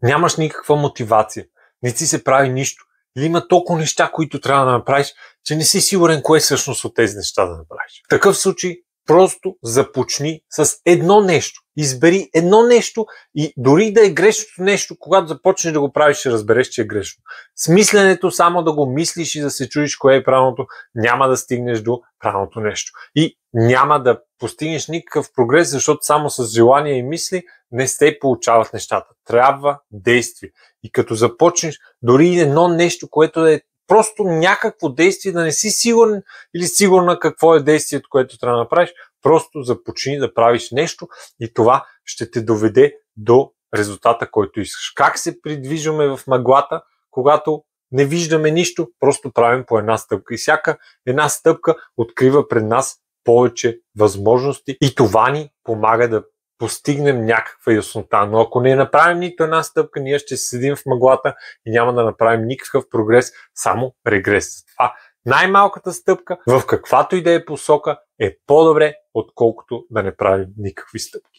нямаш никаква мотивация, не ти се прави нищо, или има толкова неща, които трябва да направиш, че не си сигурен кое всъщност от тези неща да направиш. В такъв случай просто започни с едно нещо. Избери едно нещо и дори да е грешното нещо, когато започнеш да го правиш, ще разбереш, че е грешно. С мисленето, само да го мислиш и да се чудиш кое е правилното, няма да стигнеш до правилното нещо. И няма да постигнеш никакъв прогрес, защото само с желания и мисли не се получават нещата. Трябва действие. И като започнеш дори едно нещо, което е просто някакво действие, да не си сигурен или сигурна какво е действието, което трябва да направиш, просто започни да правиш нещо и това ще те доведе до резултата, който искаш. Как се придвижваме в мъглата, когато не виждаме нищо, просто правим по една стъпка. И всяка една стъпка открива пред нас повече възможности и това ни помага да постигнем някаква яснота. Но ако не направим нито една стъпка, ние ще седим в мъглата и няма да направим никакъв прогрес, само регрес. Това най-малката стъпка в каквато и да е посока е по-добре, отколкото да не правим никакви стъпки.